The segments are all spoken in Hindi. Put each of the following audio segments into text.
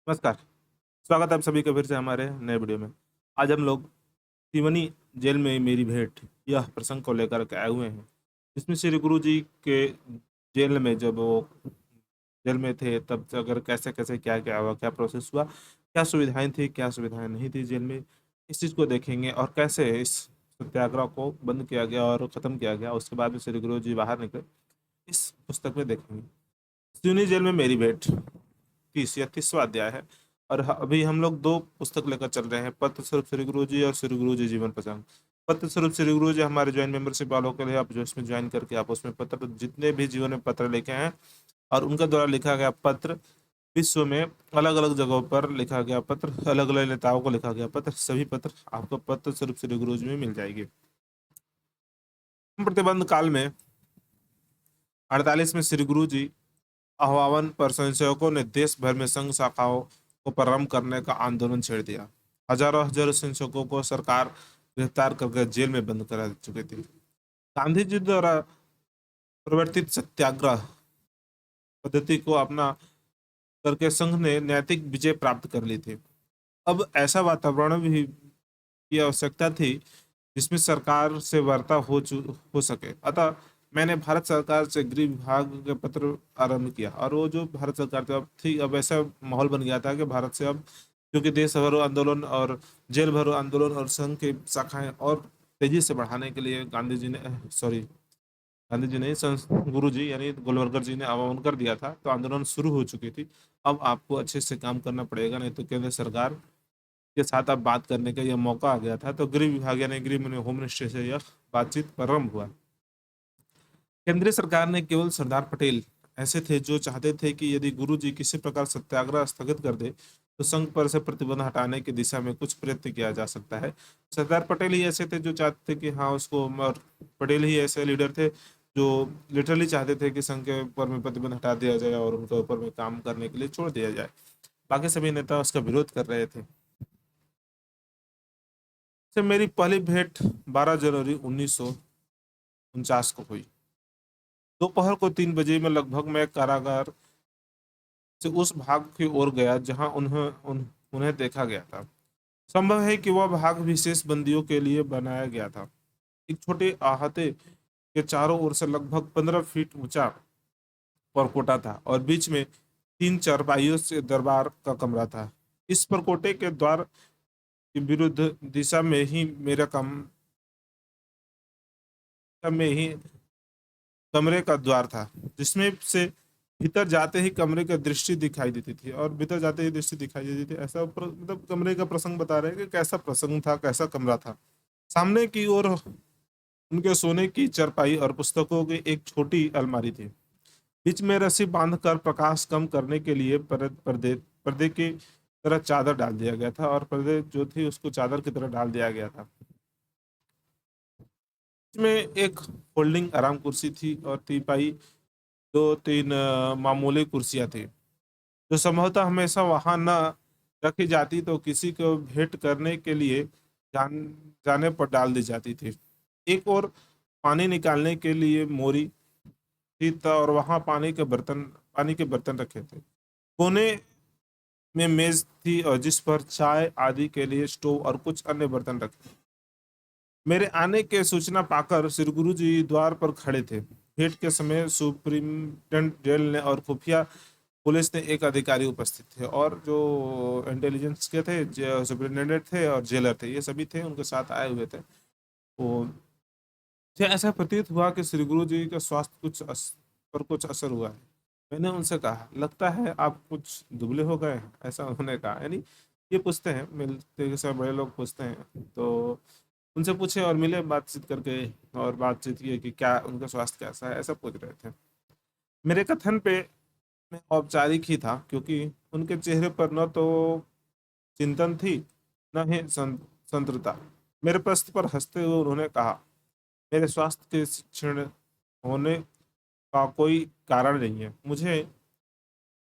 नमस्कार। स्वागत है आप सभी का फिर से हमारे नए वीडियो में। आज हम लोग सिवनी जेल में मेरी भेंट यह प्रसंग को लेकर के आए हुए हैं, जिसमें श्री गुरु जी के जेल में जब वो जेल में थे तब से अगर कैसे-कैसे क्या-क्या हुआ, क्या प्रोसेस हुआ, क्या सुविधाएँ थी, क्या सुविधाएँ नहीं थी जेल में, इस चीज़ को देखेंगे और कैसे इस सत्याग्रह को बंद किया गया और खत्म किया गया। उसके बाद में श्री गुरु जी बाहर निकले, इस पुस्तक में देखेंगे। सिवनी जेल में मेरी भेंट 30 या 30वां अध्याय है और अभी हम लोग 2 पुस्तक लेकर चल रहे हैं, पत्र स्वरूप श्री गुरु जी और श्री गुरु जी जीवन प्रसंग। पत्र स्वरूप श्री गुरु जी हमारे जॉइन मेंबरशिप वालों के लिए आप जो इसमें जॉइन करके आप उसमें पत्र जितने भी जीवन में पत्र लिखे हैं और उनका द्वारा लिखा गया पत्र, विश्व में अलग-अलग जगहों पर लिखा गया पत्र, अलग-अलग नेताओं को लिखा गया पत्र, सभी पत्र आपको पत्र स्वरूप श्री गुरु जी में मिल जाएगी। प्रतिबंध काल में 48 में श्री गुरु जी आह्वान पर स्वयंसेवकों ने देश भर में संघ शाखाओं को प्रारंभ करने का आंदोलन छेड़ दिया। हजारों हजारों स्वयंसेवकों को सरकार गिरफ्तार करके जेल में बंद करा चुकी थी। गांधी जी द्वारा प्रवर्तित सत्याग्रह पद्धति को अपना करके संघ ने नैतिक विजय प्राप्त कर ली थी। अब ऐसा वातावरण भी की आवश्यकता थी जिसमें सरकार से वार्ता हो सके। अतः मैंने भारत सरकार से गृह विभाग का पत्र आरंभ किया और वो जो भारत सरकार थी अब ऐसा माहौल बन गया था कि भारत से अब क्योंकि देश भरो आंदोलन और जेल भरो आंदोलन और संघ की शाखाएं और तेजी से बढ़ाने के लिए गांधी जी ने गुरु जी यानी गोलवलकर जी ने आह्वान कर दिया था, तो आंदोलन शुरू हो चुकी थी। अब आपको अच्छे से काम करना पड़ेगा, नहीं तो केंद्र सरकार के साथ अब बात करने का यह मौका आ गया था। तो गृह विभाग यानी गृह होम मिनिस्ट्री से यह बातचीत प्रारंभ हुआ। केंद्रीय सरकार ने केवल सरदार पटेल ऐसे थे जो चाहते थे कि यदि गुरु जी किसी प्रकार सत्याग्रह स्थगित कर दे तो संघ पर से प्रतिबंध हटाने की दिशा में कुछ प्रयत्न किया जा सकता है। सरदार पटेल ही ऐसे थे जो चाहते थे कि हाँ उसको, और पटेल ही ऐसे लीडर थे जो लिटरली चाहते थे कि संघ के ऊपर में प्रतिबंध हटा दिया जाए और उनके ऊपर में काम करने के लिए छोड़ दिया जाए। बाकी सभी नेता उसका विरोध कर रहे थे। से मेरी पहली भेंट 12 जनवरी 1949 को हुई। दोपहर को 3 बजे में लगभग मैं कारागार से उस भाग की ओर गया जहां उन्हें देखा गया था। संभव है कि वह भाग विशेष बंदियों के लिए बनाया गया था। एक छोटे अहाते के चारों ओर से लगभग 15 फीट ऊंचा परकोटा था और बीच में 3 चारपाइयों से दरबार का कमरा था। इस परकोटे के द्वार की विरुद्ध दिशा में ही कमरे का द्वार था, जिसमें से भीतर जाते ही कमरे का दृष्टि दिखाई देती थी और भीतर जाते ही दृष्टि दिखाई देती थी। ऐसा मतलब कमरे का प्रसंग बता रहे हैं कि कैसा प्रसंग था, कैसा कमरा था। सामने की ओर उनके सोने की चारपाई और पुस्तकों की एक छोटी अलमारी थी। बीच में रस्सी बांधकर प्रकाश कम करने के लिए पर्दे पर्दे की तरह चादर डाल दिया गया था और पर्दे जो थी उसको चादर की तरह डाल दिया गया था। इसमें एक फोल्डिंग आराम कुर्सी थी और तीपाई 2-3 मामूली कुर्सियाँ थी, जो संभवतः हमेशा वहाँ न रखी जाती तो किसी को भेंट करने के लिए जान जाने पर डाल दी जाती थी। एक और पानी निकालने के लिए मोरी थी और वहाँ पानी के बर्तन रखे थे। कोने में मेज थी और जिस पर चाय आदि के लिए स्टोव और कुछ अन्य बर्तन रखे। मेरे आने के सूचना पाकर श्री गुरु जी द्वार पर खड़े थे। भेंट के समय सुप्रिंटेंडेंट जेल ने और खुफिया पुलिस ने एक अधिकारी उपस्थित थे और जो इंटेलिजेंस के थे, जो सुप्रिंटेंडेंट थे और जेलर थे, ये सभी थे उनके साथ आए हुए थे। तो मुझे ऐसा प्रतीत हुआ कि श्री गुरु जी का स्वास्थ्य पर कुछ असर हुआ है। मैंने उनसे कहा, लगता है आप कुछ दुबले हो गए हैं, ऐसा उन्होंने कहा। यानी ये पूछते हैं, मिलते समय बड़े लोग पूछते हैं, तो उनसे पूछे और मिले बातचीत करके और बातचीत की कि क्या उनका स्वास्थ्य कैसा है, ऐसा पूछ रहे थे। मेरे कथन पे मैं औपचारिक ही था क्योंकि उनके चेहरे पर न तो चिंतन थी न ही संतृप्तता। मेरे प्रश्न पर हंसते हुए उन्होंने कहा, मेरे स्वास्थ्य के क्षीण होने का कोई कारण नहीं है। मुझे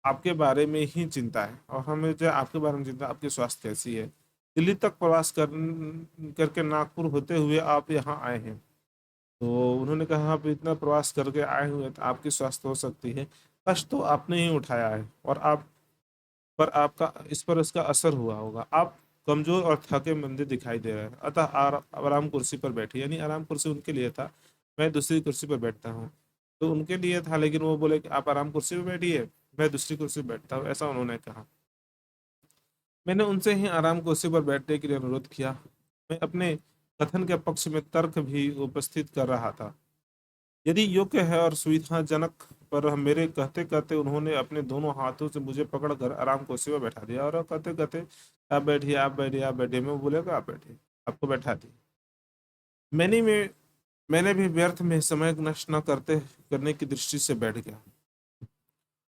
आपके बारे में ही चिंता है और हमें जो आपके बारे में चिंता, आपकी स्वास्थ्य कैसी है। दिल्ली तक करके नागपुर होते हुए आप यहाँ आए हैं, तो उन्होंने कहा आप इतना प्रवास करके आए हुए हैं तो आपकी स्वास्थ्य हो सकती है, कष्ट तो आपने ही उठाया है और आप पर आपका इस पर इसका असर हुआ होगा। आप कमजोर और थके मंदे दिखाई दे रहे हैं, अतः आराम कुर्सी पर बैठिए। यानी आराम कुर्सी उनके लिए था, मैं दूसरी कुर्सी पर बैठता हूँ। तो उनके लिए था, लेकिन वो बोले कि आप आराम कुर्सी पर बैठिए, मैं दूसरी कुर्सी पर बैठता हूँ, ऐसा उन्होंने कहा। मैंने उनसे ही आराम कुर्सी पर बैठने के लिए अनुरोध किया। मैं अपने कथन के पक्ष में तर्क भी उपस्थित कर रहा था, यदि योग्य है और सुविधाजनक। पर मेरे कहते कहते उन्होंने अपने दोनों हाथों से मुझे पकड़कर आराम कुर्सी पर बैठा दिया और कहते कहते, आप बैठिए, आप बैठिए, आप बैठिए। मैं बोलेगा आप बैठिए, आपको बैठा दिया। मैंने में मैंने भी व्यर्थ में समय नष्ट न करने की दृष्टि से बैठ गया।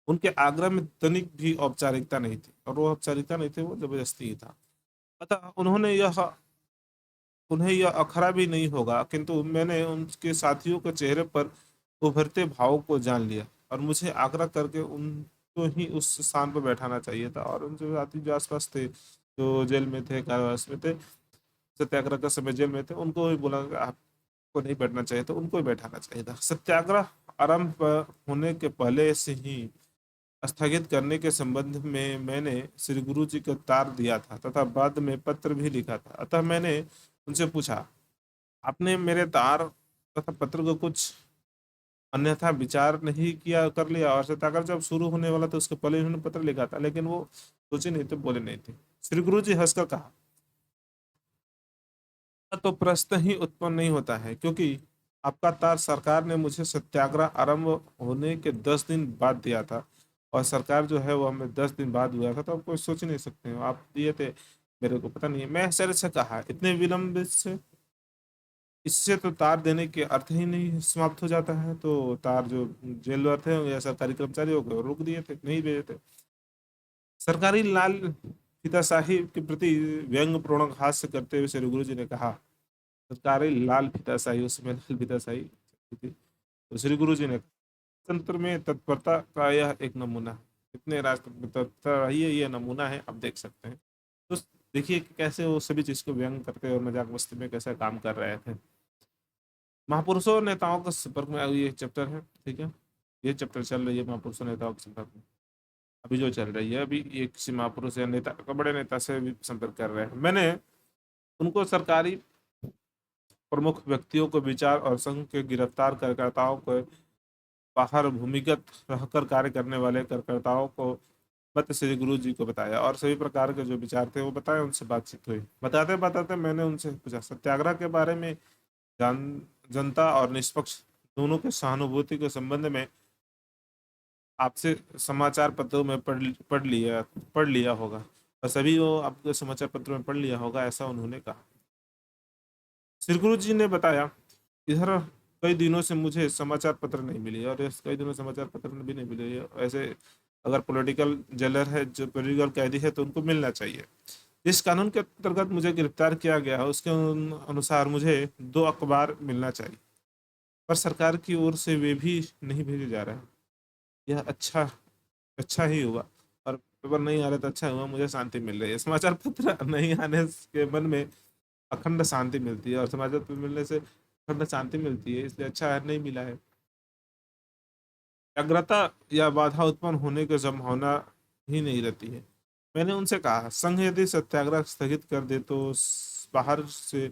उनके आग्रह में तनिक भी औपचारिकता नहीं थी, और वो औपचारिकता नहीं थी, वो जबरदस्ती ही था। अतः उन्हें यह अखरा भी नहीं होगा, किंतु मैंने उनके साथियों के चेहरे पर उभरते भावों को जान लिया, और मुझे आग्रह करके उनको ही उस स्थान पर बैठाना चाहिए था। और उन जो साथी जो आसपास थे, जो जेल में थे, कारावास में थे, सत्याग्रह का समय जेल में थे, उनको भी बोला कि आपको नहीं बैठना चाहिए था, उनको ही बैठाना चाहिए था। सत्याग्रह आरंभ होने के पहले से ही स्थगित करने के संबंध में मैंने श्री गुरु जी को तार दिया था तथा बाद में पत्र भी लिखा था। अतः मैंने उनसे पूछा, आपने मेरे तार तथा पत्र को कुछ अन्यथा विचार नहीं किया, कर लिया? और सत्याग्रह जब शुरू होने वाला था उसके पहले उन्होंने पत्र लिखा था, लेकिन वो सोचे नहीं थे, बोले नहीं थे। श्री गुरु जी हंसकर कहा, तो प्रश्न ही उत्पन्न नहीं होता है, क्योंकि आपका तार सरकार ने मुझे सत्याग्रह आरंभ होने के 10 दिन बाद दिया था, और सरकार जो है वो हमें 10 दिन बाद हुआ था, तो आप कोई सोच नहीं सकते हो, आप दिए थे, मेरे को पता नहीं है। मैं आश्चर्य से कहा, इतने विलंब से? इससे तो तार देने के अर्थ ही नहीं समाप्त हो जाता है। तो तार जो जेलर थे या सरकारी कर्मचारी हो गए, रोक दिए थे, नहीं भेजे थे। सरकारी लाल फीताशाही के प्रति व्यंग पूर्ण हास्य करते हुए श्री गुरु जी ने कहा, सरकारी लाल फीताशाही, उसमें लाल फीताशाही थी। तो श्री गुरु जी ने, तंत्र में तत्परता का यह एक नमूना है, इतने राष्ट्र में तत्परता रही है, ये नमूना है, आप देख सकते हैं। तो देखिए कि कैसे वो सभी चीज को व्यंग करते और मजाक मस्ती में कैसे काम कर रहे थे। महापुरुषों और नेताओं के संपर्क में ये चैप्टर है, ठीक है। ये चैप्टर चल रही है महापुरुषों नेताओं के संपर्क में, अभी जो चल रही है, अभी ये किसी महापुरुष या नेता, बड़े नेता से भी संपर्क कर रहे हैं। मैंने उनको सरकारी प्रमुख व्यक्तियों को, विचार और संघ के गिरफ्तार कार्यकर्ताओं को, बाहर भूमिगत रहकर कार्य करने वाले कार्यकर्ताओं को मत श्री गुरु जी को बताया, और सभी प्रकार के जो विचार थे वो बताए, उनसे बातचीत हुई। बताते बताते मैंने उनसे पूछा, सत्याग्रह के बारे में जान जनता और निष्पक्ष दोनों के सहानुभूति के संबंध में आपसे समाचार पत्रों में पढ़ लिया होगा, और सभी वो आपके समाचार पत्रों में पढ़ लिया होगा, ऐसा उन्होंने कहा। श्री गुरु जी ने बताया, इधर कई दिनों से मुझे समाचार पत्र नहीं मिले, और इस कई दिनों समाचार पत्र भी नहीं मिले। ऐसे अगर पॉलिटिकल जेलर है, जो पॉलिटिकल कैदी है, तो उनको मिलना चाहिए। जिस कानून के अंतर्गत मुझे गिरफ्तार किया गया है उसके अनुसार मुझे 2 अखबार मिलना चाहिए, पर सरकार की ओर से वे भी नहीं भेजे जा रहे हैं। यह अच्छा अच्छा ही हुआ, और पेपर नहीं आ रहे तो अच्छा हुआ, मुझे शांति मिल रही है। समाचार पत्र नहीं आने के मन में अखंड शांति मिलती है, और समाचार पत्र मिलने से अखंड शांति मिलती है, इसलिए अच्छा है, नहीं मिला है। व्यग्रता या बाधा उत्पन्न होने की संभावना ही नहीं रहती है। मैंने उनसे कहा, संघ यदि सत्याग्रह स्थगित कर दे तो बाहर से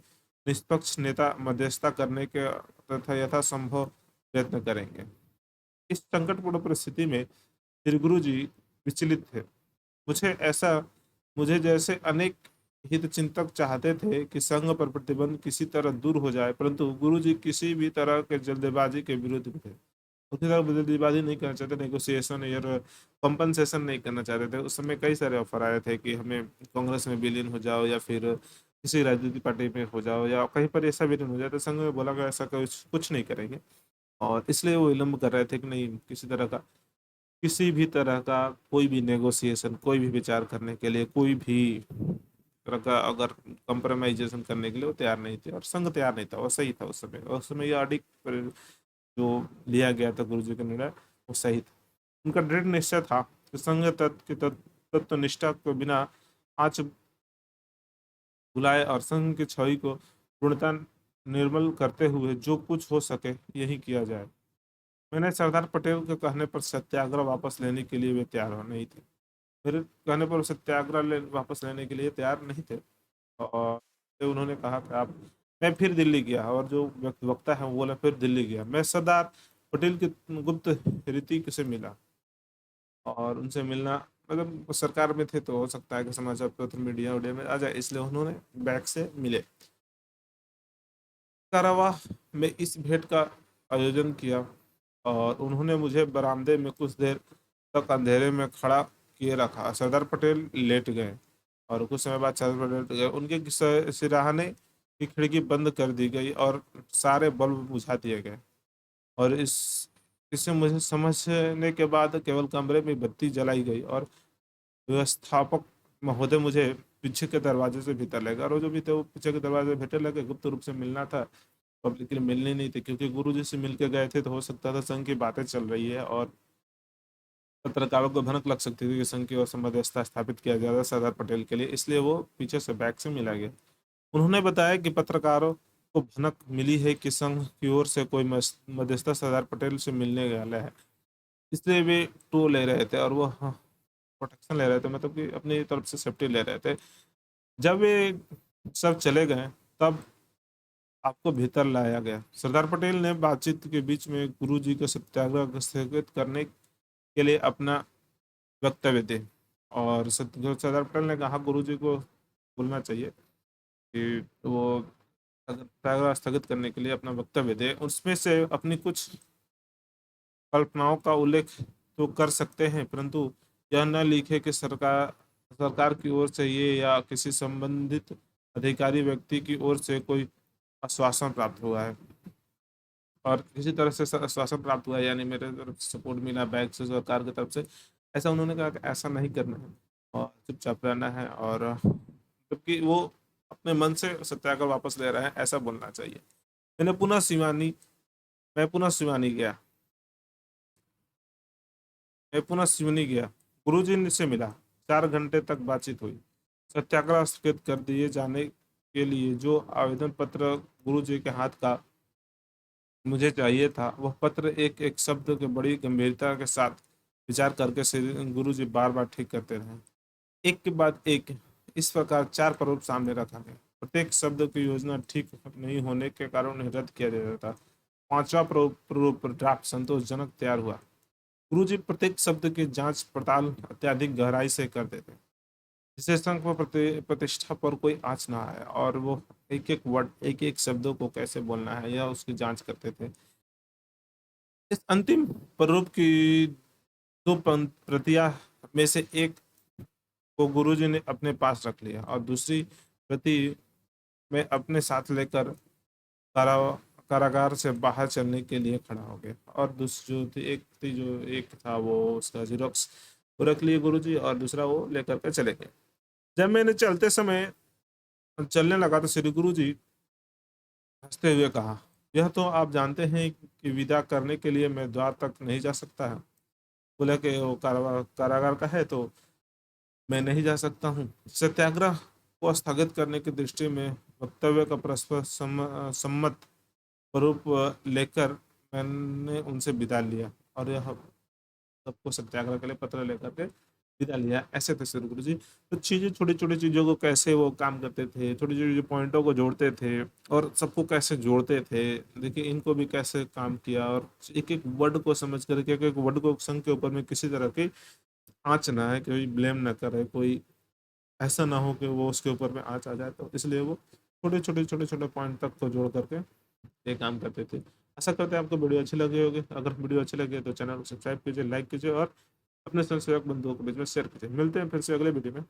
निष्पक्ष नेता मध्यस्थता करने के तथा यथासंभव प्रयत्न करेंगे। इस संकटपूर्ण परिस्थिति में श्री गुरु जी विचलित थे। मुझे ऐसा मुझे जैसे अनेक हित चिंतक चाहते थे कि संघ पर प्रतिबंध किसी तरह दूर हो जाए, परंतु गुरु जी किसी भी तरह के जल्दबाजी के विरुद्ध थे। उसी तरह जल्दबाजी नहीं करना चाहते, नेगोशिएशन या कंपनसेशन नहीं करना चाहते थे। उस समय कई सारे ऑफर आए थे कि हमें कांग्रेस में विलीन हो जाओ, या फिर किसी राजनीतिक पार्टी में हो जाओ, या कहीं पर ऐसा विलीन हो जाए। तो संघ में बोला गया ऐसा कुछ नहीं करेंगे, और इसलिए वो विलम्ब कर रहे थे कि नहीं, किसी भी तरह का कोई भी नेगोशिएशन, कोई भी विचार करने के लिए, कोई भी तरह का अगर कंप्रोमाइजेशन करने के लिए वो तैयार नहीं थे, और संघ तैयार नहीं था। वो सही था उस समय ये अडिग जो लिया गया था गुरु जी का निर्णय, वो सही था। उनका दृढ़ निश्चय था कि संघ तत्व निष्ठा को बिना आँच बुलाए और संघ की छवि को पूर्णतः निर्मल करते हुए जो कुछ हो सके यही किया जाए। मैंने सरदार पटेल के कहने पर सत्याग्रह वापस लेने के लिए वे तैयार नहीं थे। मेरे कहने पर सत्याग्रह वापस लेने के लिए तैयार नहीं थे। और फिर उन्होंने कहा कि आप, मैं फिर दिल्ली गया और जो वक्ता है वो बोला फिर दिल्ली गया, मैं सरदार पटेल की गुप्त रीति से मिला। और उनसे मिलना मतलब सरकार में थे तो हो सकता है कि समाचार पत्र मीडिया उडिया में आ जाए, इसलिए उन्होंने बैग से मिले। कारावाह में इस भेंट का आयोजन किया और उन्होंने मुझे बरामदे में कुछ देर तक अंधेरे में खड़ा किए रखा। सरदार पटेल लेट गए और कुछ समय बाद सरदार पटेल लेट गए, उनके सिराहने की खिड़की बंद कर दी गई और सारे बल्ब बुझा दिए गए। और इसे मुझे समझने के बाद केवल कमरे में बत्ती जलाई गई और व्यवस्थापक महोदय मुझे पीछे के दरवाजे से भीतर ले गए। और वो जो भी थे वो पीछे के दरवाजे से भीतर लगे, गुप्त रूप से मिलना था, पब्लिकली मिलने नहीं थे, क्योंकि गुरु जी से मिल के गए थे तो हो सकता था संघ की बातें चल रही है और पत्रकारों को भनक लग सकती थी कि संघ की ओर से मध्यस्थता स्थापित किया जा रहा है सरदार पटेल के लिए, इसलिए वो पीछे से बैग से मिला गया। उन्होंने बताया कि पत्रकारों को भनक मिली है कि संघ की ओर से कोई मध्यस्थता सरदार पटेल से मिलने वाला है, इसलिए वे टू ले रहे थे और वो प्रोटेक्शन ले रहे थे, मतलब कि अपनी तरफ से सेफ्टी ले रहे थे। जब वे सब चले गए तब आपको भीतर लाया गया। सरदार पटेल ने बातचीत के बीच में गुरु जी को सत्याग्रह स्थगित करने के लिए अपना वक्तव्य दे। और सरदार पटेल ने कहा गुरु जी को बोलना चाहिए कि वो सत्याग्रह स्थगित करने के लिए अपना वक्तव्य दे, उसमें से अपनी कुछ कल्पनाओं का उल्लेख तो कर सकते हैं, परंतु यह न लिखे कि सरकार सरकार की ओर से ये या किसी संबंधित अधिकारी व्यक्ति की ओर से कोई आश्वासन प्राप्त हुआ है। और किसी तरह से आश्वासन प्राप्त हुआ है, यानी मेरे तरफ से सपोर्ट मिला बैंक से, सरकार की तरफ से, ऐसा उन्होंने कहा कि ऐसा नहीं करना है और चुपचाप रहना है। और जबकि वो अपने मन से सत्याग्रह वापस ले रहे हैं ऐसा बोलना चाहिए। मैंने पुनः शिवानी मैं पुनः शिवानी गया मैं पुनः शिवनी गया, गुरुजी से मिला, 4 घंटे तक बातचीत हुई। सत्याग्रह स्थगित कर दिए जाने के लिए जो आवेदन पत्र गुरुजी के हाथ का मुझे चाहिए था, वह पत्र एक एक शब्द के बड़ी गंभीरता के साथ विचार करके श्री गुरुजी बार बार ठीक करते रहे। एक के बाद एक इस प्रकार 4 प्रारूप सामने रखा गया। प्रत्येक शब्द की योजना ठीक नहीं होने के कारण उन्हें रद्द किया जाता था। 5वां प्रारूप ड्राफ्ट संतोषजनक तैयार हुआ। गुरुजी प्रत्येक शब्द की जांच पड़ताल अत्यधिक गहराई से करते थे, जिससे संघ पर प्रतिष्ठा पर कोई आँच ना आए, और वो एक एक वर्ड, एक एक शब्दों को कैसे बोलना है या उसकी जांच करते थे। इस अंतिम प्रारूप की 2 प्रतियां में से एक को गुरुजी ने अपने पास रख लिया और दूसरी प्रति में अपने साथ लेकर कारा कारागार से बाहर चलने के लिए खड़ा हो गया। और दूसरी जो एक था वो उसका जीरोक्स वो रख लिए गुरुजी और दूसरा वो लेकर के चले गए। जब मैंने चलने लगा तो श्री गुरुजी हंसते हुए कहा, यह तो आप जानते हैं कि विदा करने के लिए मैं द्वार तक नहीं जा सकता है। बोला कि वो कारागार का है तो मैं नहीं जा सकता हूँ। सत्याग्रह को स्थगित करने की दृष्टि में वक्तव्य का परस्पर सम्मत स्वरूप लेकर मैंने उनसे विदा लिया और यह सबको सत्याग्रह के लिए पत्र लेकर के विदा लिया। ऐसे थे श्री गुरु जी। तो चीजें, छोटी छोटी चीजों को कैसे वो काम करते थे, छोटी छोटी पॉइंटों को जोड़ते थे और सबको कैसे जोड़ते थे। देखिए इनको भी कैसे काम किया और एक एक वर्ड को समझ करके, एक एक वर्ड को संघ के ऊपर में किसी तरह की आँच ना है, कोई ब्लेम ना करे, कोई ऐसा ना हो कि वो उसके ऊपर में आँच आ जाए। तो इसलिए वो छोटे छोटे पॉइंट तक को जोड़ करके ये काम करते थे। आशा करते हैं आपको वीडियो अच्छी लगी होगी। अगर वीडियो अच्छी लगी तो चैनल को सब्सक्राइब कीजिए, लाइक कीजिए और अपने स्वयंसेवक बंधुओं के बीच में शेयर कीजिए। मिलते हैं फिर से अगले वीडियो में।